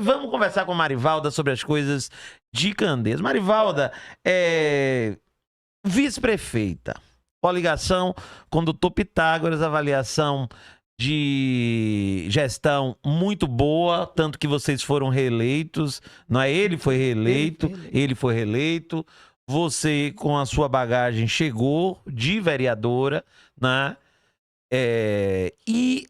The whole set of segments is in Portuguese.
Vamos conversar com a Marivalda sobre as coisas de Candeias. Marivalda é vice-prefeita. Coligação com o Dr. Pitágoras, avaliação de gestão muito boa, tanto que vocês foram reeleitos, não é? Ele foi reeleito, você com a sua bagagem chegou de vereadora, né? E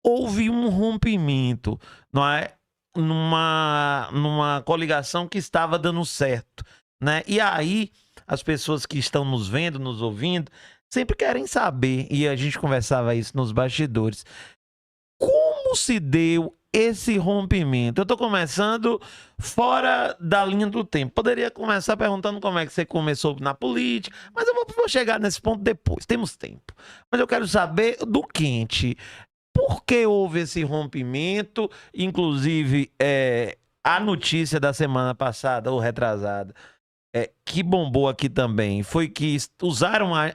houve um rompimento, não é? Numa coligação que estava dando certo, né? E aí as pessoas que estão nos vendo, nos ouvindo, sempre querem saber, e a gente conversava isso nos bastidores, como se deu esse rompimento? Eu tô começando fora da linha do tempo. Poderia começar perguntando como é que você começou na política, mas eu vou chegar nesse ponto depois, temos tempo. Mas eu quero saber do quente. Por que houve esse rompimento? Inclusive, a notícia da semana passada, ou retrasada, que bombou aqui também, foi que usaram a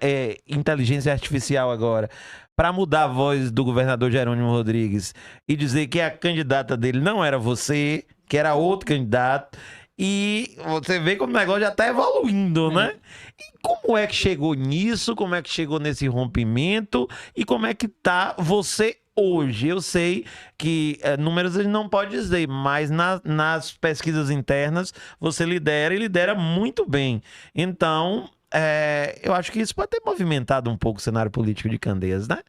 inteligência artificial agora para mudar a voz do governador Jerônimo Rodrigues e dizer que a candidata dele não era você, que era outro candidato. E você vê como o negócio já está evoluindo, né? E como é que chegou nisso? Como é que chegou nesse rompimento? E como é que tá você hoje? Eu sei que números ele não pode dizer, mas nas pesquisas internas você lidera e lidera muito bem. Então, eu acho que isso pode ter movimentado um pouco o cenário político de Candeias, né?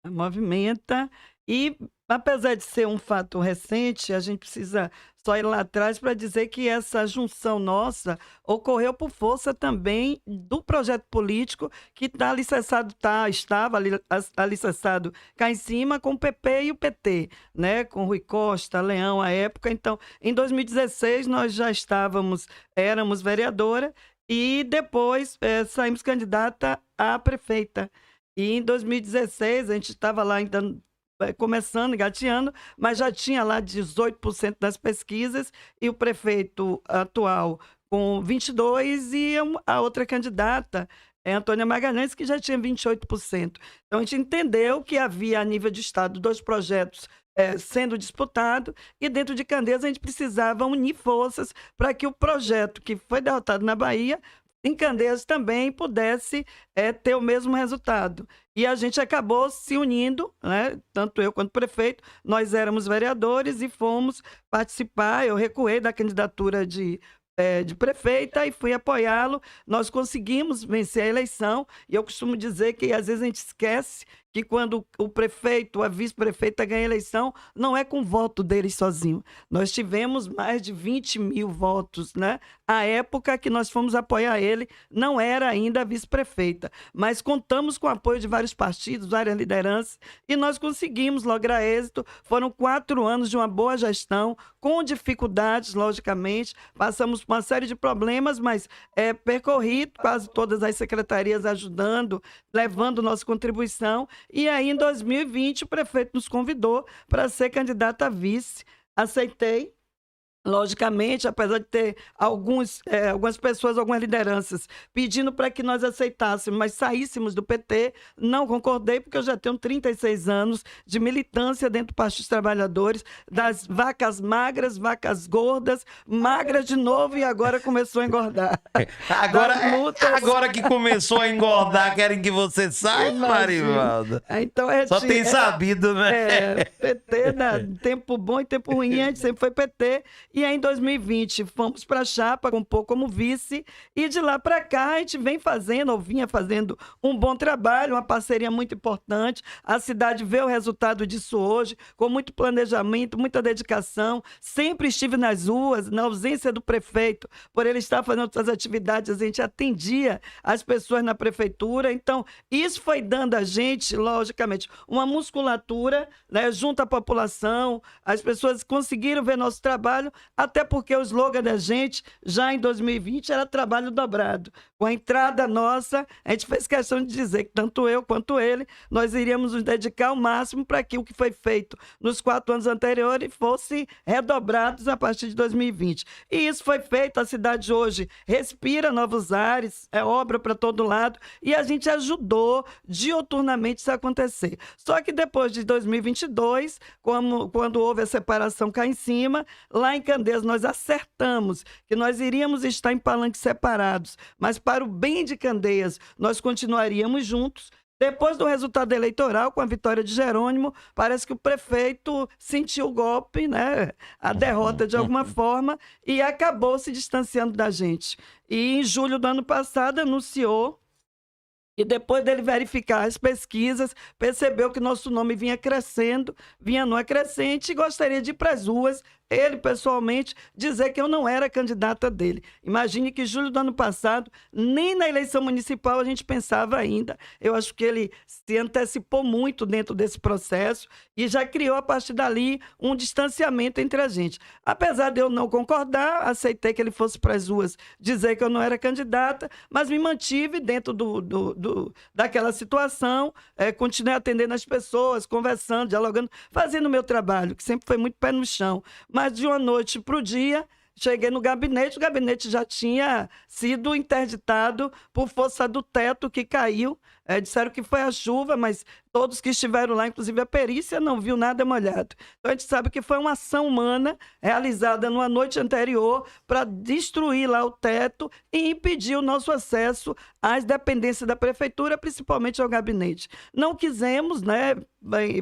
Movimenta. E, apesar de ser um fato recente, a gente precisa só ir lá atrás para dizer que essa junção nossa ocorreu por força também do projeto político que estava alicerçado cá em cima com o PP e o PT, né? Com Rui Costa, Leão à época. Então, em 2016, nós já éramos vereadora e depois saímos candidata a prefeita. E em 2016, a gente estava lá ainda começando, engateando, mas já tinha lá 18% das pesquisas e o prefeito atual com 22% e a outra candidata, Antônia Magalhães, que já tinha 28%. Então, a gente entendeu que havia, a nível de Estado, 2 projetos sendo disputados e dentro de Candeias a gente precisava unir forças para que o projeto que foi derrotado na Bahia em Candeias também pudesse ter o mesmo resultado. E a gente acabou se unindo, né? Tanto eu quanto o prefeito, nós éramos vereadores e fomos participar. Eu recuei da candidatura de prefeita e fui apoiá-lo. Nós conseguimos vencer a eleição e eu costumo dizer que às vezes a gente esquece que quando o prefeito, a vice-prefeita ganha a eleição, não é com o voto deles sozinho. Nós tivemos mais de 20 mil votos, né? A época que nós fomos apoiar ele, não era ainda a vice-prefeita, mas contamos com o apoio de vários partidos, várias lideranças, e nós conseguimos lograr êxito. Foram 4 anos de uma boa gestão, com dificuldades, logicamente, passamos por uma série de problemas, mas percorri quase todas as secretarias ajudando, levando nossa contribuição. E aí, em 2020, o prefeito nos convidou para ser candidata a vice. Aceitei. Logicamente, apesar de ter algumas pessoas, algumas lideranças pedindo para que nós aceitássemos, mas saíssemos do PT, não concordei, porque eu já tenho 36 anos de militância dentro do Partido dos Trabalhadores, das vacas magras, vacas gordas, magras de novo e agora começou a engordar. Agora que começou a engordar, querem que você saia, Marivalda? Então, só tem sabido, né? PT, tempo bom e tempo ruim, a gente sempre foi PT. E aí, em 2020, fomos para a chapa, compor como vice, e de lá para cá a gente vinha fazendo um bom trabalho, uma parceria muito importante. A cidade vê o resultado disso hoje, com muito planejamento, muita dedicação. Sempre estive nas ruas, na ausência do prefeito, por ele estar fazendo outras atividades, a gente atendia as pessoas na prefeitura. Então, isso foi dando a gente, logicamente, uma musculatura, né, junto à população. As pessoas conseguiram ver nosso trabalho até porque o slogan da gente, já em 2020, era trabalho dobrado. Com a entrada nossa, a gente fez questão de dizer que tanto eu quanto ele, nós iríamos nos dedicar ao máximo para que o que foi feito nos 4 anos anteriores fosse redobrados a partir de 2020. E isso foi feito, a cidade hoje respira novos ares, é obra para todo lado, e a gente ajudou diuturnamente isso a acontecer. Só que depois de 2022, quando houve a separação cá em cima, lá em Candeias nós acertamos que nós iríamos estar em palanques separados, mas para o bem de Candeias nós continuaríamos juntos. Depois do resultado eleitoral, com a vitória de Jerônimo, parece que o prefeito sentiu o golpe, né? A derrota de alguma forma, e acabou se distanciando da gente. E em julho do ano passado anunciou, e depois dele verificar as pesquisas, percebeu que nosso nome vinha crescendo, vinha numa crescente, e gostaria de ir para as ruas, ele pessoalmente, dizer que eu não era candidata dele. Imagine que julho do ano passado, nem na eleição municipal a gente pensava ainda. Eu acho que ele se antecipou muito dentro desse processo e já criou, a partir dali, um distanciamento entre a gente. Apesar de eu não concordar, aceitei que ele fosse para as ruas dizer que eu não era candidata, mas me mantive dentro daquela situação, continuei atendendo as pessoas, conversando, dialogando, fazendo o meu trabalho, que sempre foi muito pé no chão. Mas de uma noite para o dia, cheguei no gabinete, o gabinete já tinha sido interditado por força do teto que caiu. Disseram que foi a chuva, mas todos que estiveram lá, inclusive a perícia, não viu nada molhado. Então a gente sabe que foi uma ação humana realizada numa noite anterior para destruir lá o teto e impedir o nosso acesso às dependências da prefeitura, principalmente ao gabinete. Não quisemos, né,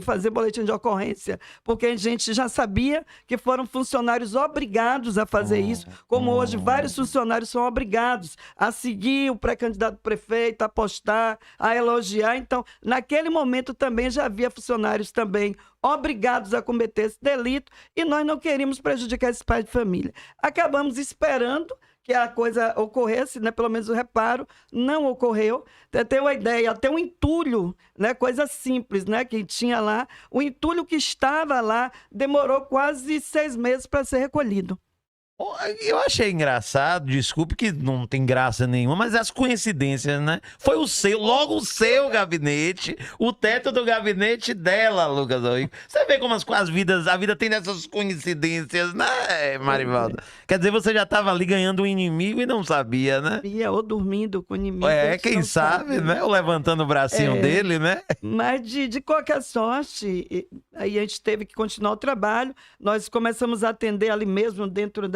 fazer boletim de ocorrência, porque a gente já sabia que foram funcionários obrigados a fazer isso, como hoje vários funcionários são obrigados a seguir o pré-candidato prefeito, a postar, a elogiar. Então, naquele momento também já havia funcionários também obrigados a cometer esse delito e nós não queríamos prejudicar esse pai de família. Acabamos esperando que a coisa ocorresse, né? Pelo menos o reparo não ocorreu. Para ter uma ideia, até um entulho, né? Coisa simples, né? Que tinha lá, o entulho que estava lá demorou quase 6 meses para ser recolhido. Eu achei engraçado, desculpe que não tem graça nenhuma, mas as coincidências, né? Foi logo o seu gabinete, o teto do gabinete dela, Lucas Henrique. Você vê como a vida tem dessas coincidências, né, Marivalda? Quer dizer, você já estava ali ganhando um inimigo e não sabia, né? Ou dormindo com o inimigo. Quem sabe, né? Ou levantando o bracinho dele, né? Mas de qualquer sorte, aí a gente teve que continuar o trabalho. Nós começamos a atender ali mesmo dentro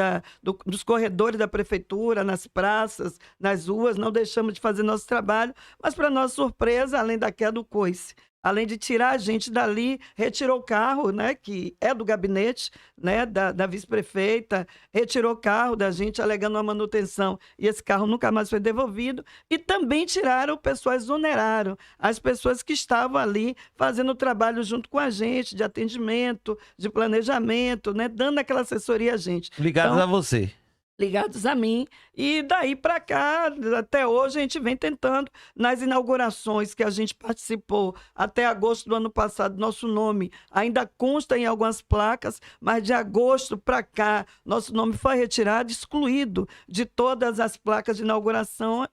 dos corredores da prefeitura, nas praças, nas ruas, não deixamos de fazer nosso trabalho, mas para nossa surpresa, além da queda do coice, além de tirar a gente dali, retirou o carro, né, que é do gabinete, né, da vice-prefeita, retirou o carro da gente, alegando uma manutenção, e esse carro nunca mais foi devolvido, e também tiraram, o pessoal exoneraram as pessoas que estavam ali fazendo o trabalho junto com a gente, de atendimento, de planejamento, né, dando aquela assessoria a gente. Ligados a você. Ligados a mim, e daí para cá, até hoje, a gente vem tentando, nas inaugurações que a gente participou até agosto do ano passado, nosso nome ainda consta em algumas placas, mas de agosto para cá, nosso nome foi retirado, excluído de todas as placas de inauguração,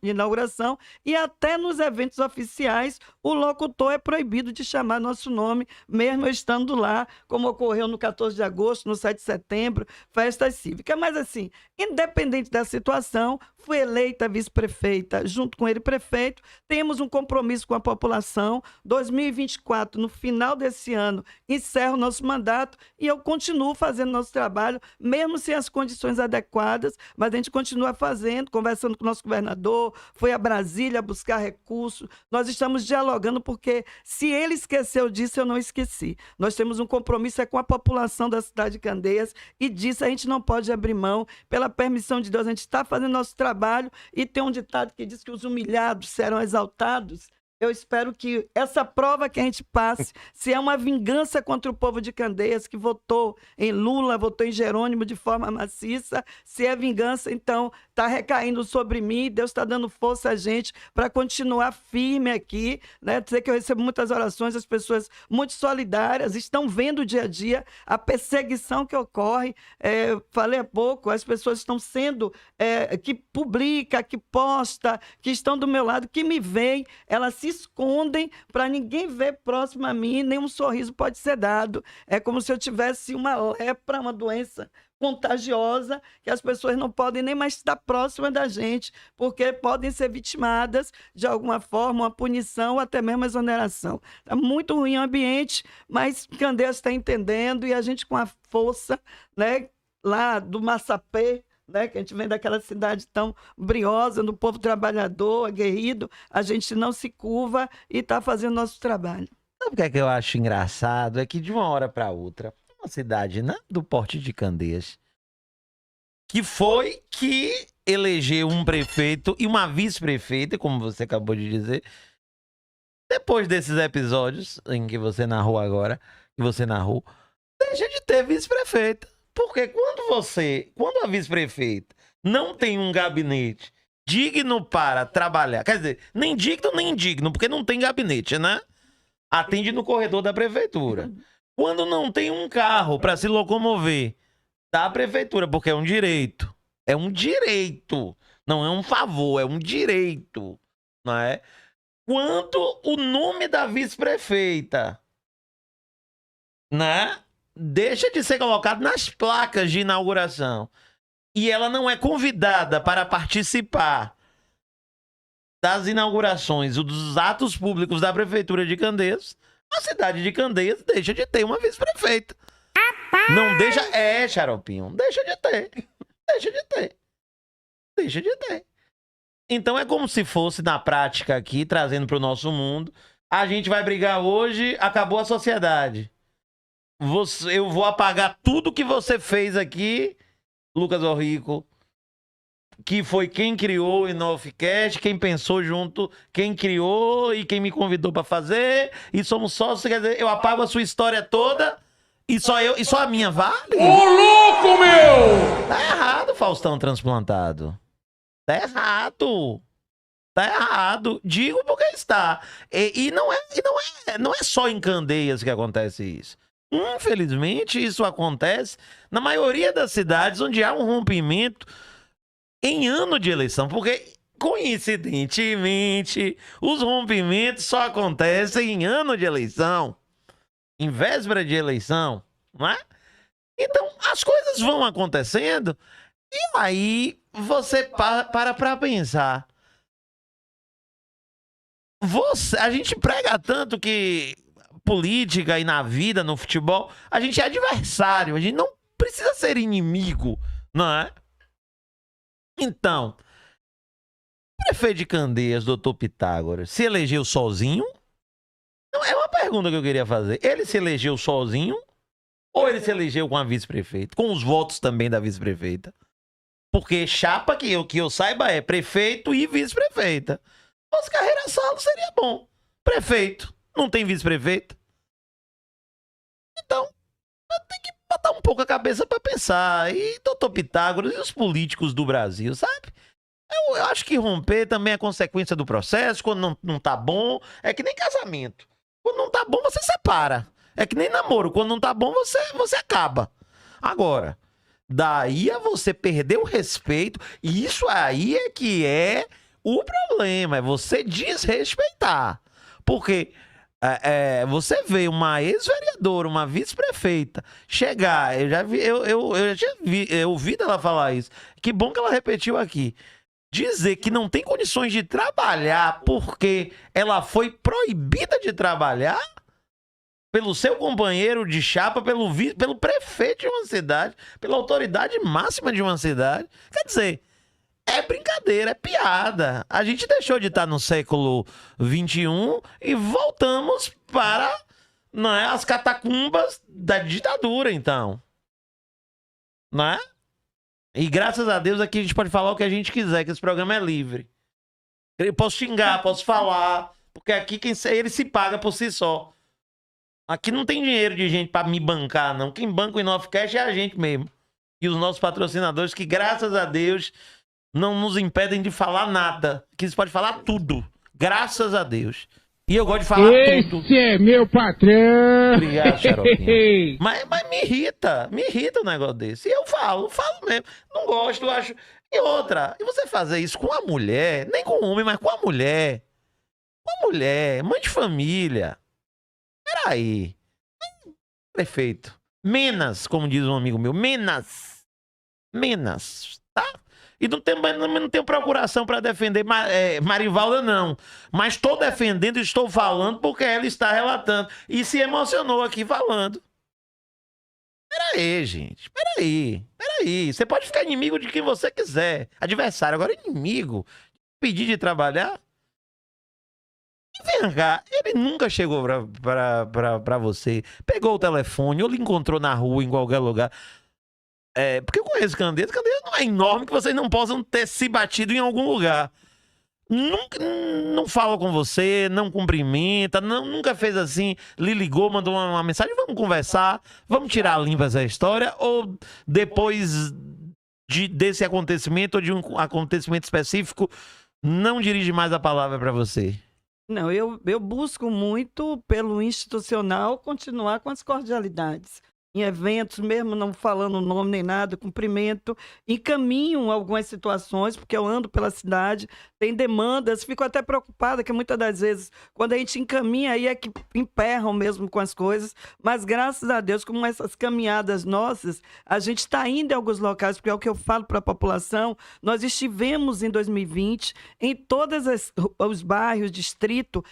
e até nos eventos oficiais, o locutor é proibido de chamar nosso nome, mesmo estando lá, como ocorreu no 14 de agosto, no 7 de setembro, festas cívicas. Mas assim, independente da situação, fui eleita vice-prefeita, junto com ele prefeito, temos um compromisso com a população. 2024, no final desse ano, encerro o nosso mandato e eu continuo fazendo nosso trabalho, mesmo sem as condições adequadas, mas a gente continua fazendo, conversando com o nosso governador, foi a Brasília buscar recursos, nós estamos dialogando, porque se ele esqueceu disso, eu não esqueci. Nós temos um compromisso com a população da cidade de Candeias e disso a gente não pode abrir mão. Pela permissão de Deus, a gente está fazendo nosso trabalho, e tem um ditado que diz que os humilhados serão exaltados. Eu espero que essa prova que a gente passe, se é uma vingança contra o povo de Candeias, que votou em Lula, votou em Jerônimo de forma maciça, se é vingança, então está recaindo sobre mim, Deus está dando força a gente para continuar firme aqui, né? Dizer que eu recebo muitas orações, as pessoas muito solidárias, estão vendo o dia a dia, a perseguição que ocorre, falei há pouco, as pessoas estão sendo, que publica, que posta, que estão do meu lado, que me veem, elas se escondem para ninguém ver próximo a mim, nem um sorriso pode ser dado. É como se eu tivesse uma lepra, uma doença contagiosa, que as pessoas não podem nem mais estar próximas da gente, porque podem ser vitimadas de alguma forma, uma punição ou até mesmo exoneração. Está muito ruim o ambiente, mas Candeias está entendendo e a gente com a força, né, lá do Massapê, né, que a gente vem daquela cidade tão briosa, do povo trabalhador, aguerrido, a gente não se curva e está fazendo nosso trabalho. Sabe o que é que eu acho engraçado? É que de uma hora para outra, uma cidade, né, do porte de Candeias, que foi que elegeu um prefeito e uma vice-prefeita, como você acabou de dizer, depois desses episódios em que você narrou agora, deixa de ter vice-prefeita. Porque quando a vice-prefeita não tem um gabinete digno para trabalhar, quer dizer, nem digno nem indigno, porque não tem gabinete, né? Atende no corredor da prefeitura. Quando não tem um carro para se locomover da prefeitura, porque é um direito. É um direito. Não é um favor, é um direito. Não é? Quando o nome da vice-prefeita, né, deixa de ser colocado nas placas de inauguração e ela não é convidada para participar das inaugurações ou dos atos públicos da prefeitura de Candeias, a cidade de Candeias deixa de ter uma vice-prefeita. Não deixa... Xaropinho, deixa de ter. Deixa de ter. Deixa de ter. Então é como se fosse, na prática aqui, trazendo para o nosso mundo, a gente vai brigar hoje, acabou a sociedade. Eu vou apagar tudo que você fez aqui, Lucas Orrico, que foi quem criou o Inofcast, quem pensou junto, quem criou e quem me convidou para fazer, e somos sócios, quer dizer, eu apago a sua história toda e só a minha vale? Ô, louco, meu! Tá errado, Faustão transplantado. Tá errado. Tá errado. Digo porque está. E não é só em Candeias que acontece isso. Infelizmente, isso acontece na maioria das cidades onde há um rompimento em ano de eleição, porque, coincidentemente, os rompimentos só acontecem em ano de eleição, em véspera de eleição, não é? Então, as coisas vão acontecendo e aí você para pensar. A gente prega tanto que política e na vida, no futebol, a gente é adversário, a gente não precisa ser inimigo, não é? Então, o prefeito de Candeias, doutor Pitágoras, se elegeu sozinho? Não, é uma pergunta que eu queria fazer. Ele se elegeu sozinho ou ele se elegeu com a vice-prefeita? Com os votos também da vice-prefeita? Porque chapa que eu saiba é prefeito e vice-prefeita. Nossa carreira solo seria bom. Prefeito, não tem vice-prefeita? Então, tem que botar um pouco a cabeça para pensar. E doutor Pitágoras e os políticos do Brasil, sabe? Eu acho que romper também é consequência do processo. Quando não tá bom, é que nem casamento. Quando não tá bom, você separa. É que nem namoro. Quando não tá bom, você acaba. Agora, daí a você perder o respeito, e isso aí é que é o problema, é você desrespeitar. Porque você vê uma ex-vereadora, uma vice-prefeita chegar, eu ouvi ela falar isso. Que bom que ela repetiu aqui. Dizer que não tem condições de trabalhar porque ela foi proibida de trabalhar pelo seu companheiro de chapa, pelo prefeito de uma cidade, pela autoridade máxima de uma cidade. Quer dizer, é brincadeira, é piada. A gente deixou de estar no século XXI e voltamos para, não é, as catacumbas da ditadura, então. Não é? E graças a Deus aqui a gente pode falar o que a gente quiser, que esse programa é livre. Eu posso xingar, posso falar, Porque aqui ele se paga por si só. Aqui não tem dinheiro de gente pra me bancar, não. Quem banca o Inofcast é a gente mesmo. E os nossos patrocinadores, que graças a Deus não nos impedem de falar nada. Que eles podem falar tudo. Graças a Deus. E eu gosto de falar tudo. Esse é meu patrão. Obrigado, Xaropinho. Mas me irrita o negócio desse. E eu falo mesmo. Não gosto, eu acho. E outra, e você fazer isso com a mulher, nem com o homem, mas com a mulher. Com a mulher, mãe de família. Peraí. Prefeito. Menos, como diz um amigo meu. Menos, tá? E não tenho procuração para defender Marivalda, não. Mas estou defendendo e estou falando porque ela está relatando. E se emocionou aqui falando. Peraí, gente. Peraí. Você pode ficar inimigo de quem você quiser. Adversário. Agora, inimigo. Pedir de trabalhar. E vem cá. Ele nunca chegou pra você. Pegou o telefone ou lhe encontrou na rua, em qualquer lugar. Porque eu conheço Candeias. Candeias não é enorme que vocês não possam ter se batido em algum lugar. Não fala com você, não cumprimenta, nunca fez assim, lhe ligou, mandou uma mensagem, vamos conversar, vamos tirar limpa essa história, ou depois desse acontecimento ou de um acontecimento específico, não dirige mais a palavra para você? Não, eu busco muito, pelo institucional, continuar com as cordialidades. Em eventos, mesmo não falando o nome nem nada, cumprimento, encaminho algumas situações, porque eu ando pela cidade, tem demandas, fico até preocupada, que muitas das vezes, quando a gente encaminha, aí é que emperram mesmo com as coisas, mas graças a Deus, como essas caminhadas nossas, a gente está indo em alguns locais, porque é o que eu falo para a população, nós estivemos em 2020 em todos os bairros, distrito,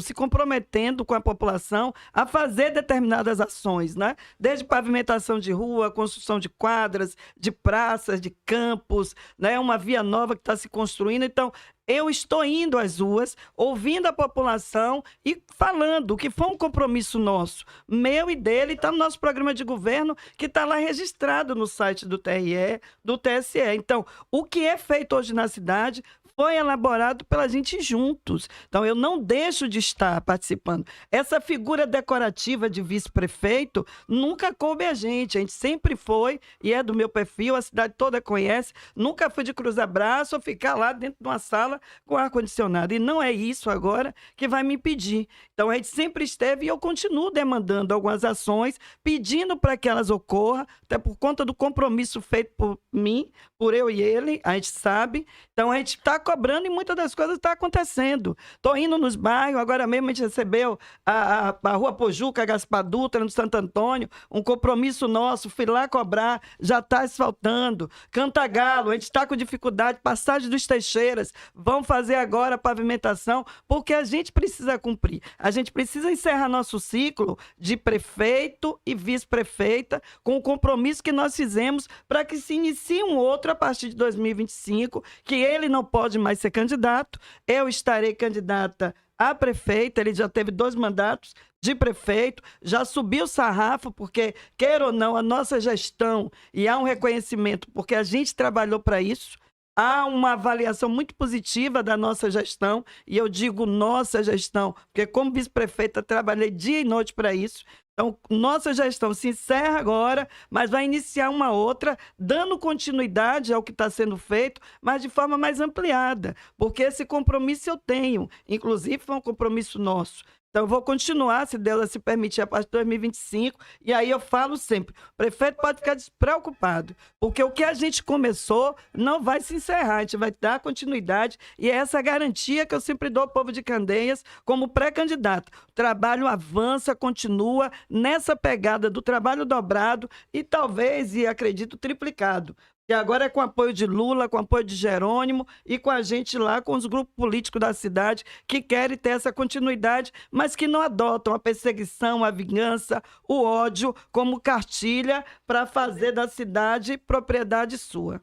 se comprometendo com a população a fazer determinadas ações, né? Desde pavimentação de rua, construção de quadras, de praças, de campos, né? Uma via nova que está se construindo. Então, eu estou indo às ruas, ouvindo a população e falando que foi um compromisso nosso, meu e dele, está no nosso programa de governo, que está lá registrado no site do TRE, do TSE. Então, o que é feito hoje na cidade foi elaborado pela gente juntos. Então, eu não deixo de estar participando. Essa figura decorativa de vice-prefeito nunca coube a gente sempre foi, e é do meu perfil, a cidade toda conhece, nunca fui de cruzar braço ou ficar lá dentro de uma sala com ar-condicionado. E não é isso agora que vai me impedir. Então, a gente sempre esteve e eu continuo demandando algumas ações, pedindo para que elas ocorram, até por conta do compromisso feito por mim, por eu e ele, a gente sabe. Então, a gente está cobrando e muitas das coisas estão acontecendo. Estou indo nos bairros, agora mesmo a gente recebeu a Rua Pojuca, Gaspar Dutra, no Santo Antônio, um compromisso nosso, fui lá cobrar, já está asfaltando. Cantagalo, a gente está com dificuldade, passagem dos Teixeiras, vamos fazer agora a pavimentação, porque a gente precisa cumprir. A gente precisa encerrar nosso ciclo de prefeito e vice-prefeita com o compromisso que nós fizemos para que se inicie um outro a partir de 2025, que ele não pode mais ser candidato, eu estarei candidata a prefeita, ele já teve 2 mandatos de prefeito, já subiu o sarrafo, porque, queira ou não, a nossa gestão, e há um reconhecimento, porque a gente trabalhou para isso, há uma avaliação muito positiva da nossa gestão, e eu digo nossa gestão, porque como vice-prefeita trabalhei dia e noite para isso. Então, nossa gestão se encerra agora, mas vai iniciar uma outra, dando continuidade ao que está sendo feito, mas de forma mais ampliada, porque esse compromisso eu tenho, inclusive foi um compromisso nosso. Então, eu vou continuar, se Deus se permitir, a partir de 2025, e aí eu falo sempre, o prefeito pode ficar despreocupado, porque o que a gente começou não vai se encerrar, a gente vai dar continuidade, e é essa garantia que eu sempre dou ao povo de Candeias como pré-candidato. O trabalho avança, continua nessa pegada do trabalho dobrado e talvez, e acredito, triplicado. E agora é com apoio de Lula, com apoio de Jerônimo e com a gente lá, com os grupos políticos da cidade que querem ter essa continuidade, mas que não adotam a perseguição, a vingança, o ódio como cartilha para fazer da cidade propriedade sua.